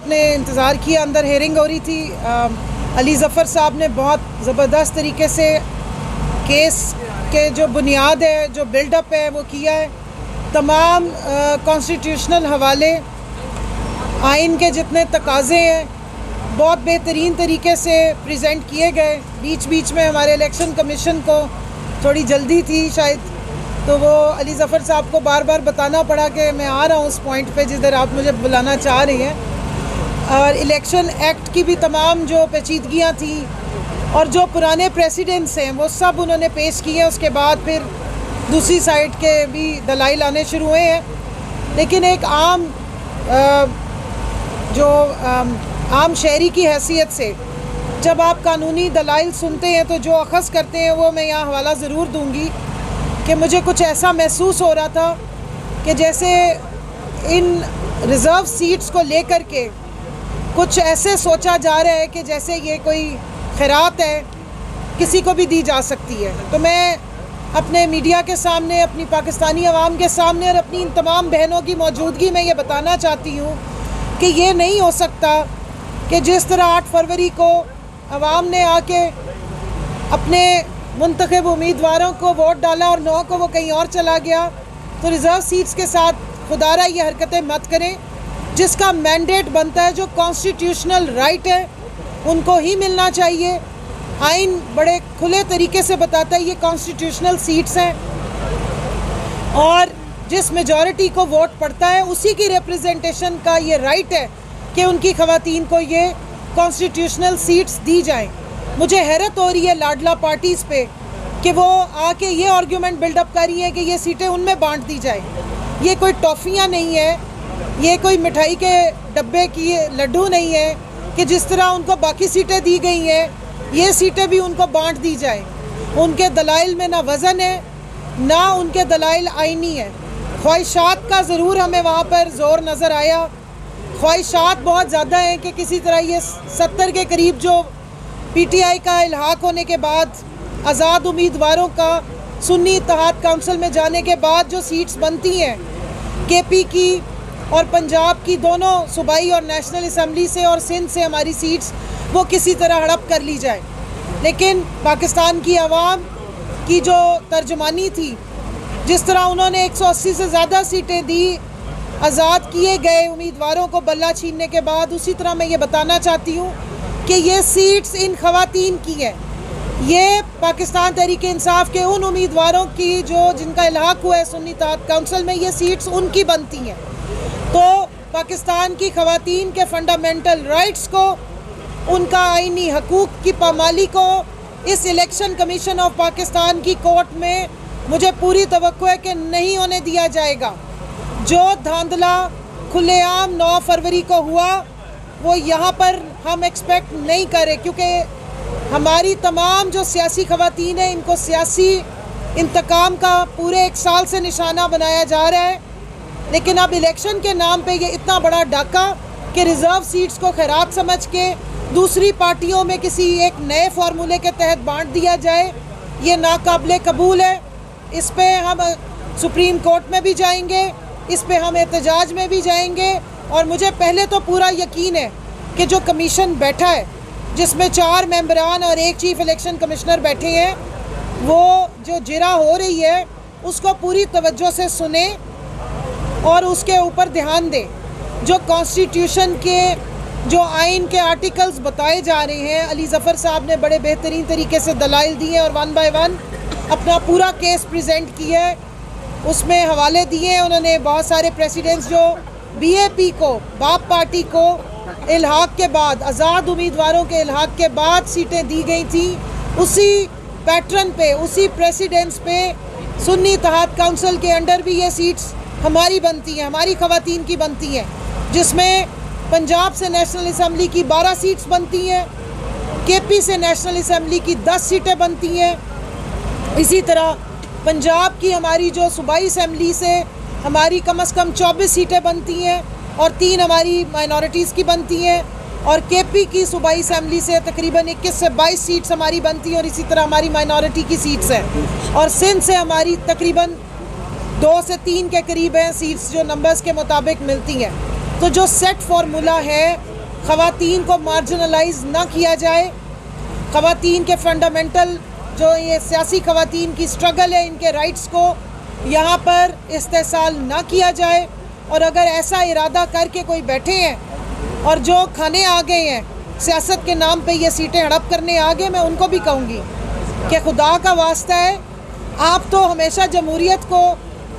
आपने इंतज़ार किया, अंदर हेयरिंग हो रही थी। अली ज़फ़र साहब ने बहुत ज़बरदस्त तरीके से केस के जो बुनियाद है, जो बिल्डअप है, वो किया है। तमाम कॉन्स्टिट्यूशनल हवाले, आइन के जितने तकाज़े हैं, बहुत बेहतरीन तरीके से प्रेजेंट किए गए। बीच बीच में हमारे इलेक्शन कमीशन को थोड़ी जल्दी थी शायद, तो वो अली ज़फ़र साहब को बार बार बताना पड़ा कि मैं आ रहा हूँ उस पॉइंट पे जिधर आप मुझे बुलाना चाह रही हैं। और इलेक्शन एक्ट की भी तमाम जो पेचीदगियाँ थी और जो पुराने प्रेसिडेंट्स हैं वो सब उन्होंने पेश किए। उसके बाद फिर दूसरी साइड के भी दलाइल आने शुरू हुए हैं। लेकिन एक आम शहरी की हैसियत से जब आप कानूनी दलाइल सुनते हैं तो जो अखज़ करते हैं वो मैं यहाँ हवाला ज़रूर दूँगी कि मुझे कुछ ऐसा महसूस हो रहा था कि जैसे इन रिज़र्व सीट्स को लेकर के कुछ ऐसे सोचा जा रहा है कि जैसे ये कोई खैरात है, किसी को भी दी जा सकती है। तो मैं अपने मीडिया के सामने, अपनी पाकिस्तानी अवाम के सामने और अपनी इन तमाम बहनों की मौजूदगी में ये बताना चाहती हूँ कि ये नहीं हो सकता कि जिस तरह 8 फरवरी को अवाम ने आके अपने मुंतखब उम्मीदवारों को वोट डाला और 9 को वो कहीं और चला गया, तो रिज़र्व सीट्स के साथ खुदारा ये हरकतें मत करें। जिसका मैंडेट बनता है, जो कॉन्स्टिट्यूशनल राइट है, उनको ही मिलना चाहिए। आइन बड़े खुले तरीके से बताता है ये कॉन्स्टिट्यूशनल सीट्स हैं और जिस मेजॉरिटी को वोट पड़ता है उसी की रिप्रेजेंटेशन का ये राइट है कि उनकी ख़वातीन को ये कॉन्स्टिट्यूशनल सीट्स दी जाएं। मुझे हैरत हो रही है लाडला पार्टीज़ पे कि वो आके ये आर्गूमेंट बिल्डअप कर रही है कि ये सीटें उनमें बांट दी जाए। ये कोई टॉफ़ियाँ नहीं है, ये कोई मिठाई के डब्बे की लड्डू नहीं है कि जिस तरह उनको बाकी सीटें दी गई हैं ये सीटें भी उनको बांट दी जाए। उनके दलाइल में ना वज़न है, ना उनके दलाइल आइनी है। ख्वाहिशात का ज़रूर हमें वहाँ पर ज़ोर नज़र आया। ख्वाहिशात बहुत ज़्यादा हैं कि किसी तरह ये 70 के करीब जो PTI का इल्हाक होने के बाद आज़ाद उम्मीदवारों का सुन्नी इत्तेहाद काउंसिल में जाने के बाद जो सीट्स बनती हैं KP की और पंजाब की, दोनों सूबाई और नेशनल असम्बली से और सिंध से हमारी सीट्स वो किसी तरह हड़प कर ली जाए। लेकिन पाकिस्तान की आवाम की जो तर्जुमानी थी, जिस तरह उन्होंने 180 से ज़्यादा सीटें दी आज़ाद किए गए उम्मीदवारों को बल्ला छीनने के बाद, उसी तरह मैं ये बताना चाहती हूँ कि ये सीट्स इन ख़वातीन की है। ये पाकिस्तान तहरीक इंसाफ के उन उम्मीदवारों की जो जिनका इल्हाक हुआ है सुन्नी इत्तेहाद काउंसिल में, ये सीट्स उनकी बनती हैं। तो पाकिस्तान की ख़वातीन के फंडामेंटल राइट्स को, उनका आइनी हकूक़ की पामाली को इस इलेक्शन कमीशन ऑफ पाकिस्तान की कोर्ट में मुझे पूरी तवक्को है कि नहीं होने दिया जाएगा। जो धांधला खुलेआम 9 फरवरी को हुआ वो यहाँ पर हम एक्सपेक्ट नहीं करें, क्योंकि हमारी तमाम जो सियासी ख़वातीन हैं इनको सियासी इंतकाम का पूरे 1 साल से निशाना बनाया जा रहा है। लेकिन अब इलेक्शन के नाम पे ये इतना बड़ा डाका कि रिज़र्व सीट्स को खैरात समझ के दूसरी पार्टियों में किसी एक नए फार्मूले के तहत बांट दिया जाए, ये नाकाबिले कबूल है। इस पे हम सुप्रीम कोर्ट में भी जाएंगे, इस पे हम एहतजाज में भी जाएंगे। और मुझे पहले तो पूरा यकीन है कि जो कमीशन बैठा है, जिसमें 4 मेंबरान और 1 चीफ इलेक्शन कमिश्नर बैठे हैं, वो जो जिरा हो रही है उसको पूरी तवज्जो से सुने और उसके ऊपर ध्यान दें। जो कॉन्स्टिट्यूशन के जो आइन के आर्टिकल्स बताए जा रहे हैं, अली ज़फ़र साहब ने बड़े बेहतरीन तरीके से दलाइल दिए और 1 बाय 1 अपना पूरा केस प्रेजेंट किया है, उसमें हवाले दिए हैं। उन्होंने बहुत सारे प्रेसिडेंट्स जो BAP को, बाप पार्टी को इल्हाक के बाद, आज़ाद उम्मीदवारों के इल्हाक के बाद सीटें दी गई थी, उसी पैटर्न पे, उसी प्रेसिडेंट्स पे सुन्नी इत्तेहाद काउंसिल के अंडर भी ये सीट्स हमारी बनती हैं, हमारी ख़वातीन की बनती हैं, जिसमें पंजाब से नेशनल असम्बली की 12 सीट्स बनती हैं, KP से नेशनल असम्बली की 10 सीटें बनती हैं। इसी तरह पंजाब की हमारी जो सूबाई असम्बली से हमारी कम से कम 24 सीटें बनती हैं और 3 हमारी माइनॉरिटीज़ की बनती हैं, और KP की सूबाई असम्बली से तकरीबन 21 से 22 सीट्स हमारी बनती हैं, और इसी तरह हमारी माइनॉरिटी की सीट्स हैं। और सिंध से हमारी तकरीबन 2 से 3 के करीब हैं सीट्स जो नंबर्स के मुताबिक मिलती हैं। तो जो सेट फार्मूला है ख़वातीन को मार्जिनलाइज ना किया जाए, ख़वातीन के फंडामेंटल जो ये सियासी ख़वातीन की स्ट्रगल है, इनके राइट्स को यहाँ पर इस्तेसाल ना किया जाए। और अगर ऐसा इरादा करके कोई बैठे हैं और जो खाने आ गए हैं सियासत के नाम पे, ये सीटें हड़प करने आ गए, मैं उनको भी कहूँगी कि खुदा का वास्ता है, आप तो हमेशा जमहूरियत को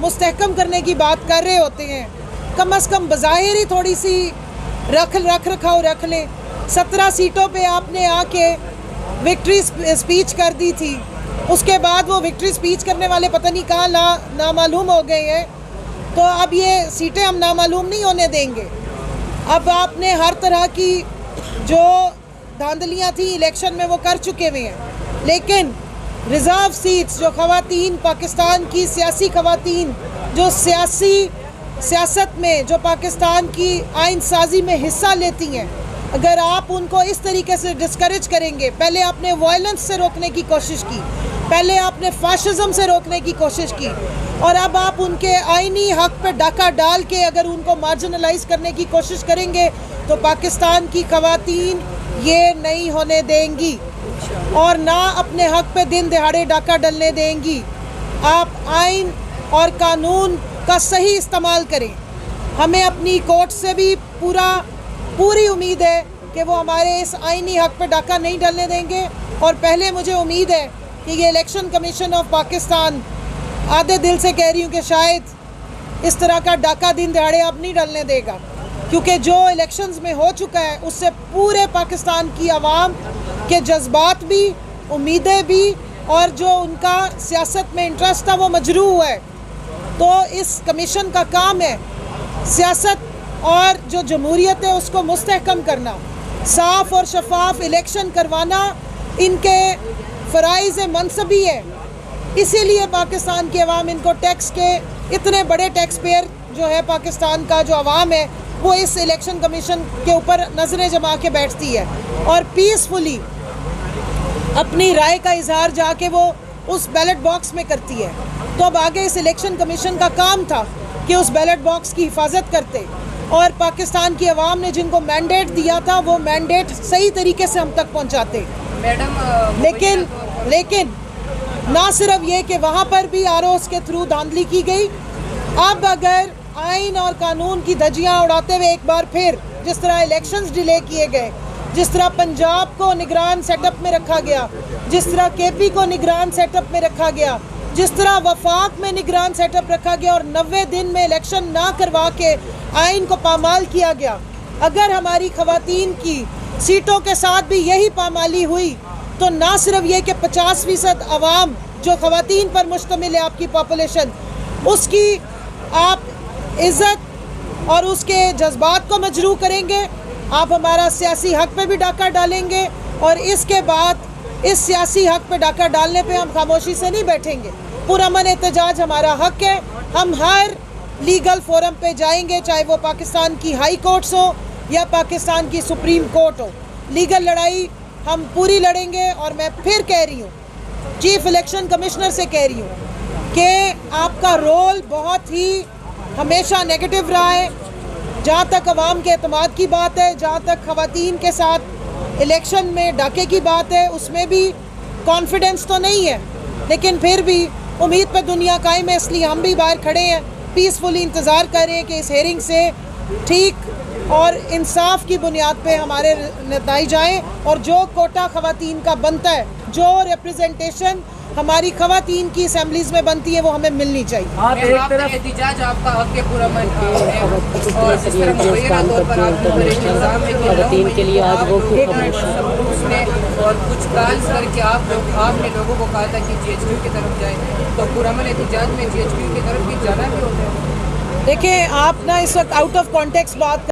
मुस्तहकम करने की बात कर रहे होते हैं, कम अज़ कम बज़ाहिर ही थोड़ी सी रख लें। 17 सीटों पे आपने आके विक्ट्री स्पीच कर दी थी, उसके बाद वो विक्ट्री स्पीच करने वाले पता नहीं कहाँ नामालूम हो गए हैं, तो अब ये सीटें हम नामालूम नहीं होने देंगे। अब आपने हर तरह की जो धांधलियाँ थी इलेक्शन में वो कर चुके हुए हैं, लेकिन रिज़र्व सीट्स जो ख़वातीन, पाकिस्तान की सियासी ख़वातीन जो सियासत में जो पाकिस्तान की आइन साजी में हिस्सा लेती हैं, अगर आप उनको इस तरीके से डिस्करेज करेंगे, पहले आपने वायलेंस से रोकने की कोशिश की, पहले आपने फाशिज़म से रोकने की कोशिश की, और अब आप उनके आइनी हक पे डाका डाल के अगर उनको मार्जिनलाइज करने की कोशिश करेंगे तो पाकिस्तान की ख़वातीन ये नहीं होने देंगी और ना अपने हक पे दिन दिहाड़े डाका डलने देंगी। आप आइन और कानून का सही इस्तेमाल करें। हमें अपनी कोर्ट से भी पूरी उम्मीद है कि वो हमारे इस आइनी हक पे डाका नहीं डलने देंगे। और पहले मुझे उम्मीद है कि ये इलेक्शन कमीशन ऑफ पाकिस्तान, आधे दिल से कह रही हूँ कि शायद इस तरह का डाका दिन दिहाड़े अब नहीं डलने देगा, क्योंकि जो इलेक्शंस में हो चुका है उससे पूरे पाकिस्तान की आवाम के जज्बात भी, उम्मीदें भी और जो उनका सियासत में इंटरेस्ट था वो मजरूह है। तो इस कमीशन का काम है सियासत और जो जमहूरियत है उसको मुस्तहकम करना, साफ़ और शफाफ इलेक्शन करवाना इनके फ़राइज़ मनसबी है। इसीलिए पाकिस्तान की आवाम इनको टैक्स के, इतने बड़े टैक्स पेयर जो है पाकिस्तान का जो आवाम है वो इस इलेक्शन कमीशन के ऊपर नज़रें जमा के बैठती है और पीसफुली अपनी राय का इजहार जाके वो उस बैलेट बॉक्स में करती है। तो अब आगे इस इलेक्शन कमीशन का काम था कि उस बैलेट बॉक्स की हिफाजत करते और पाकिस्तान की आवाम ने जिनको मैंडेट दिया था वो मैंडेट सही तरीके से हम तक पहुंचाते। मैडम लेकिन ना सिर्फ ये कि वहाँ पर भी आरओएस के थ्रू धांधली की गई, अब अगर आइन और कानून की धज्जियाँ उड़ाते हुए एक बार फिर जिस तरह इलेक्शंस डिले किए गए, जिस तरह पंजाब को निगरान सेटअप में रखा गया, जिस तरह केपी को निगरान सेटअप में रखा गया, जिस तरह वफाक में निगरान सेटअप रखा गया और 90 दिन में इलेक्शन ना करवा के आइन को पामाल किया गया, अगर हमारी ख़वातीन की सीटों के साथ भी यही पामाली हुई तो ना सिर्फ ये कि 50% आवाम जो ख़वातीन पर मुश्तमिल है आपकी पॉपुलेशन, उसकी आप इज़्ज़त और उसके जज्बात को मजरूह करेंगे, आप हमारा सियासी हक पे भी डाका डालेंगे और इसके बाद इस सियासी हक पे डाका डालने पे हम खामोशी से नहीं बैठेंगे। पुरअमन एहतजाज हमारा हक है, हम हर लीगल फोरम पे जाएंगे, चाहे वो पाकिस्तान की हाई कोर्ट्स हो या पाकिस्तान की सुप्रीम कोर्ट हो। लीगल लड़ाई हम पूरी लड़ेंगे और मैं फिर कह रही हूँ, चीफ इलेक्शन कमिश्नर से कह रही हूँ कि आपका रोल बहुत ही हमेशा नेगेटिव रहा है। जहाँ तक अवाम के एतमाद की बात है, जहाँ तक ख़वातीन के साथ इलेक्शन में डाके की बात है, उसमें भी कॉन्फिडेंस तो नहीं है, लेकिन फिर भी उम्मीद पर दुनिया कायम है, इसलिए हम भी बाहर खड़े हैं, पीसफुली इंतज़ार कर रहे हैं कि इस हेयरिंग से ठीक और इंसाफ की बुनियाद पे हमारे नतीजे आएँ और जो कोटा ख़वातीन का बनता है, जो रिप्रेजेंटेशन हमारी ख़वातीन की असेंबलीज़ में बनती है वो हमें मिलनी चाहिए। आप एक तरफ एहतिजाज आपका हक है पूरा मन और जिस तरह मुबैना तौर पर आपको इंतजाम है ख़वातीन के लिए आज वो उसने और कुछ काल्स करके आपने लोगों को कहा था कि GHQ की तरफ जाए, तो पूरा मन एहतिजाज में GHQ की तरफ भी जाना भी होता है। देखिए, आप ना इस वक्त आउट ऑफ कॉन्टेक्स्ट बात